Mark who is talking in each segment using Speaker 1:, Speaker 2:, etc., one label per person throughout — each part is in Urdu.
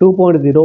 Speaker 1: 2.0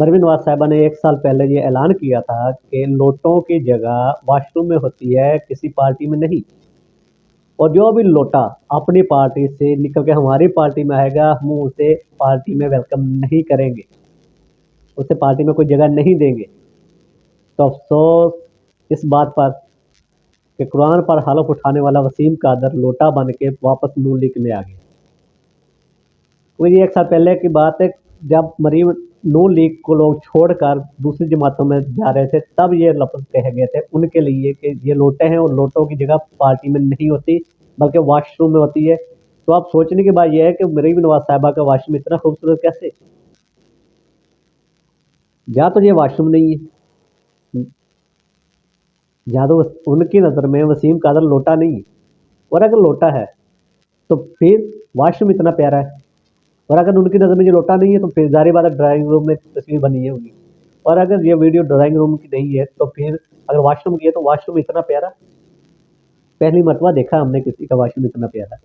Speaker 1: مریم نواز صاحبہ نے 1 سال پہلے یہ اعلان کیا تھا کہ نوٹوں کی جگہ واش روم میں ہوتی ہے، کسی پارٹی میں نہیں، اور جو بھی لوٹا اپنی پارٹی سے نکل کے ہماری پارٹی میں آئے گا، ہم اسے پارٹی میں ویلکم نہیں کریں گے، اسے پارٹی میں کوئی جگہ نہیں دیں گے۔ تو افسوس اس بات پر کہ قرآن پر حلف اٹھانے والا وسیم قادر لوٹا بن کے واپس نون لیگ میں آ گیا۔ یہ 1 سال پہلے کی بات ہے، جب مریم نون لیگ کو لوگ چھوڑ کر دوسری جماعتوں میں جا رہے تھے، تب یہ لفظ کہے گئے تھے ان کے لیے کہ یہ لوٹے ہیں، اور لوٹوں کی جگہ پارٹی میں نہیں ہوتی بلکہ واش روم میں ہوتی ہے۔ تو آپ سوچنے کی بات یہ ہے کہ مریم نواز صاحبہ کا واش روم اتنا خوبصورت کیسے؟ یا تو یہ واش روم نہیں ہے، یا تو ان کی نظر میں وسیم قادر لوٹا نہیں ہے، اور اگر لوٹا ہے تو پھر واش روم اتنا پیارا ہے، اور اگر ان کی نظر میں یہ لوٹا نہیں ہے تو پھر ظاہر بات ہے ڈرائنگ روم میں تصویر بنی ہے ہوگی، اور اگر یہ ویڈیو ڈرائنگ روم کی نہیں ہے تو پھر اگر واش روم کی ہے تو واش روم اتنا پیارا، پہلی مرتبہ دیکھا ہم نے کسی کا واش روم اتنا پیارا۔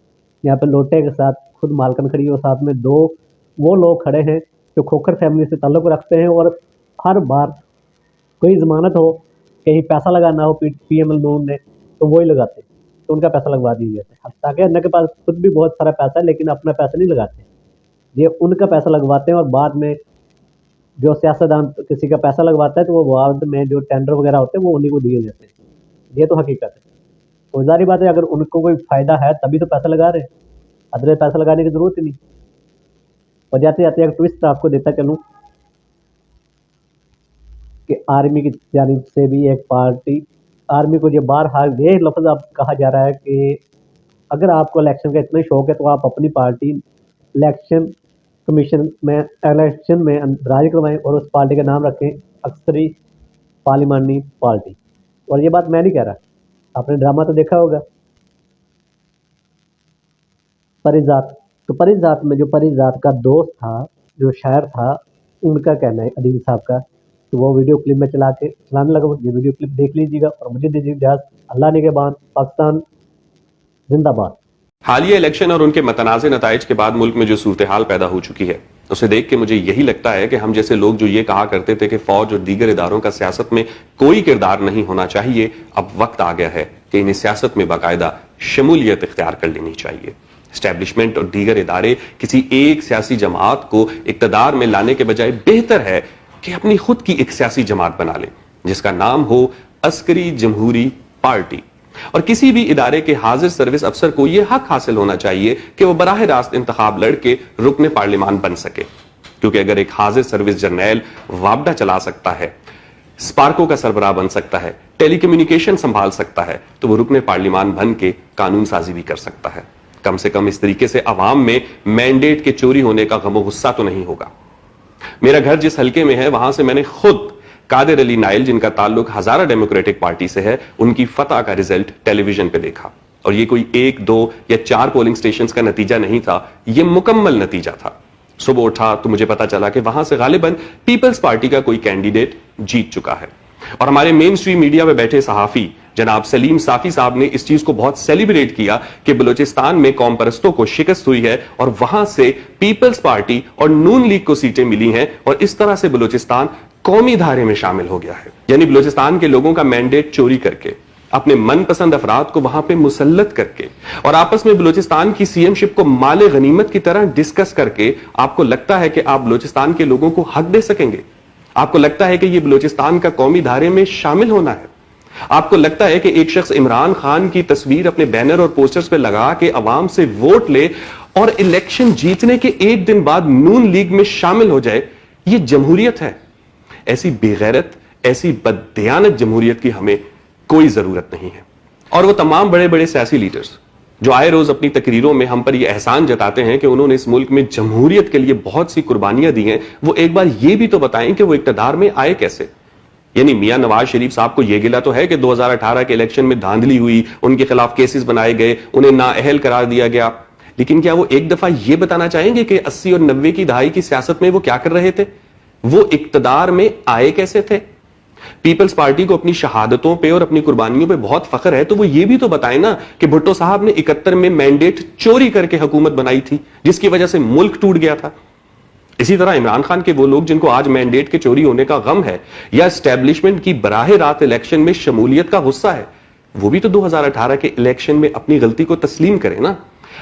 Speaker 1: یہاں پہ لوٹے کے ساتھ خود مالکن کھڑی ہے، اور ساتھ میں 2 وہ لوگ کھڑے ہیں جو کھوکھر فیملی سے تعلق رکھتے ہیں، اور ہر بار کوئی ضمانت ہو، کہیں پیسہ لگانا ہو پی ایم ایل نون نے تو وہی لگاتے ہیں، تو ان کا پیسہ لگوا دیجیے، تاکہ ان کے پاس خود بھی بہت سارا پیسہ ہے لیکن اپنا پیسہ نہیں لگاتے، یہ ان کا پیسہ لگواتے ہیں، اور بعد میں جو سیاستدان کسی کا پیسہ لگواتا ہے تو وہ بعد میں جو ٹینڈر وغیرہ ہوتے ہیں وہ انہیں کو دیے جاتے ہیں، یہ تو حقیقت ہے۔ تو ظاہر بات ہے اگر ان کو کوئی فائدہ ہے تبھی تو پیسہ لگا رہے ہیں، ادھر پیسہ لگانے کی ضرورت ہی نہیں۔ اور جاتے جاتے ایک ٹوسٹ آپ کو دیتا چلوں کہ آرمی کی جانب سے بھی ایک پارٹی، آرمی کو یہ بہرحال یہ لفظ اب کہا جا رہا ہے کہ اگر آپ کو الیکشن کا اتنا شوق ہے تو آپ اپنی پارٹی الیکشن کمیشن میں الیکشن میں اندراج کروائیں اور اس پارٹی کا نام رکھیں اکثری پارلیمانی پارٹی۔ اور یہ بات میں نہیں کہہ رہا، آپ نے ڈرامہ تو دیکھا ہوگا پری ذات، تو پری ذات میں جو پری ذات کا دوست تھا جو شاعر تھا، ان کا کہنا ہے عدیل صاحب کا، تو وہ ویڈیو کلپ میں چلانے لگا، یہ ویڈیو کلپ دیکھ لیجیے گا اور مجھے دیجیے اجازت۔ اللہ نگہبان، پاکستان زندہ باد۔
Speaker 2: حالیہ الیکشن اور ان کے متنازع نتائج کے بعد ملک میں جو صورتحال پیدا ہو چکی ہے، اسے دیکھ کے مجھے یہی لگتا ہے کہ ہم جیسے لوگ جو یہ کہا کرتے تھے کہ فوج اور دیگر اداروں کا سیاست میں کوئی کردار نہیں ہونا چاہیے، اب وقت آ گیا ہے کہ انہیں سیاست میں باقاعدہ شمولیت اختیار کر لینی چاہیے۔ اسٹیبلشمنٹ اور دیگر ادارے کسی ایک سیاسی جماعت کو اقتدار میں لانے کے بجائے بہتر ہے کہ اپنی خود کی ایک سیاسی جماعت بنا لیں جس کا نام ہو عسکری جمہوری پارٹی، اور کسی بھی ادارے کے حاضر سروس افسر کو یہ حق حاصل ہونا چاہیے کہ وہ براہ راست انتخاب لڑ کے رکن پارلیمان بن سکے، کیونکہ اگر ایک حاضر سروس جرنیل وابڈہ چلا سکتا ہے، سپارکو کا سربراہ بن سکتا ہے، ٹیلی کمیونیکیشن سنبھال سکتا ہے، تو وہ رکن پارلیمان بن کے قانون سازی بھی کر سکتا ہے۔ کم سے کم اس طریقے سے عوام میں مینڈیٹ کے چوری ہونے کا غم و غصہ تو نہیں ہوگا۔ میرا گھر جس حلقے میں ہے وہاں سے میں نے خود قادر علی نائل، جن کا تعلق ہزارہ ڈیموکریٹک پارٹی سے ہے، ان کی فتح کا رزلٹ ٹیلی ویژن پہ دیکھا، اور یہ کوئی 1 2 یا 4 پولنگ سٹیشنز کا نتیجہ نہیں تھا، یہ مکمل نتیجہ تھا۔ صبح اٹھا تو مجھے پتا چلا کہ وہاں سے غالباً پیپلز پارٹی کا کوئی کینڈیڈیٹ جیت چکا ہے، اور ہمارے مین سٹریم میڈیا میں بیٹھے صحافی جناب سلیم صافی صاحب نے اس چیز کو بہت سیلیبریٹ کیا کہ بلوچستان میں قوم پرستوں کو شکست ہوئی ہے، اور وہاں سے پیپلز پارٹی اور نون لیگ کو سیٹیں ملی ہیں، اور اس طرح سے بلوچستان قومی دھارے میں شامل ہو گیا ہے۔ یعنی بلوچستان کے لوگوں کا مینڈیٹ چوری کر کے، اپنے من پسند افراد کو وہاں پہ مسلط کر کے، اور آپس میں بلوچستان کی سی ایم شپ کو مال غنیمت کی طرح ڈسکس کر کے، آپ کو لگتا ہے کہ آپ بلوچستان کے لوگوں کو حق دے سکیں گے؟ آپ کو لگتا ہے کہ یہ بلوچستان کا قومی دھارے میں شامل ہونا ہے؟ آپ کو لگتا ہے کہ ایک شخص عمران خان کی تصویر اپنے بینر اور پوسٹرز پہ لگا کے عوام سے ووٹ لے اور الیکشن جیتنے کے 1 دن بعد نون لیگ میں شامل ہو جائے؟ یہ جمہوریت ہے؟ ایسی بے غیرت، ایسی بددیانت جمہوریت کی ہمیں کوئی ضرورت نہیں ہے۔ اور وہ تمام بڑے بڑے سیاسی لیڈرز جو آئے روز اپنی تقریروں میں ہم پر یہ احسان جتاتے ہیں کہ انہوں نے اس ملک میں جمہوریت کے لیے بہت سی قربانیاں دی ہیں، وہ ایک بار یہ بھی تو بتائیں کہ وہ اقتدار میں آئے کیسے؟ یعنی میاں نواز شریف صاحب کو یہ گلہ تو ہے کہ 2018 کے الیکشن میں دھاندلی ہوئی، ان کے خلاف کیسز بنائے گئے، انہیں نااہل قرار دیا گیا، لیکن کیا وہ ایک دفعہ یہ بتانا چاہیں گے کہ 80 اور 90 کی دہائی کی سیاست میں وہ کیا کر رہے تھے؟ وہ اقتدار میں آئے کیسے تھے؟ پیپلز پارٹی کو اپنی شہادتوں پہ اور اپنی قربانیوں پہ بہت فخر ہے، تو وہ یہ بھی تو بتائیں نا کہ بھٹو صاحب نے 71 میں مینڈیٹ چوری کر کے حکومت بنائی تھی، جس کی وجہ سے ملک ٹوٹ گیا تھا۔ اسی طرح عمران خان کے وہ لوگ جن کو آج مینڈیٹ کے چوری ہونے کا غم ہے یا اسٹیبلشمنٹ کی براہ راست الیکشن میں شمولیت کا غصہ ہے، وہ بھی تو 2018 کے الیکشن میں اپنی غلطی کو تسلیم کریں نا۔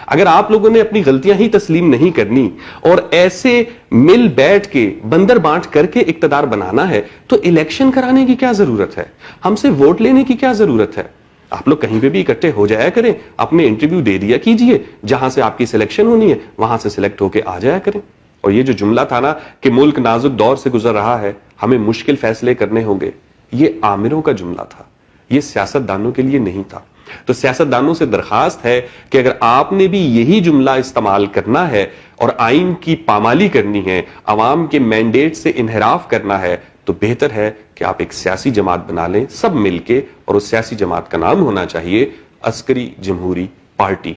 Speaker 2: اگر آپ لوگوں نے اپنی غلطیاں ہی تسلیم نہیں کرنی اور ایسے مل بیٹھ کے بندر بانٹ کر کے اقتدار بنانا ہے تو الیکشن کرانے کی کیا ضرورت ہے؟ ہم سے ووٹ لینے کی کیا ضرورت ہے؟ آپ لوگ کہیں پہ بھی اکٹھے ہو جایا کریں، اپنے انٹرویو دے دیا کیجئے، جہاں سے آپ کی سلیکشن ہونی ہے وہاں سے سلیکٹ ہو کے آ جایا کریں۔ اور یہ جو جملہ تھا نا کہ ملک نازک دور سے گزر رہا ہے، ہمیں مشکل فیصلے کرنے ہوں گے، یہ عامروں کا جملہ تھا، یہ سیاست دانوں کے لیے نہیں تھا۔ تو سیاست دانوں سے درخواست ہے کہ اگر آپ نے بھی یہی جملہ استعمال کرنا ہے اور آئین کی پامالی کرنی ہے، عوام کے مینڈیٹ سے انحراف کرنا ہے، تو بہتر ہے کہ آپ ایک سیاسی جماعت بنا لیں سب مل کے، اور اس سیاسی جماعت کا نام ہونا چاہیے عسکری جمہوری پارٹی۔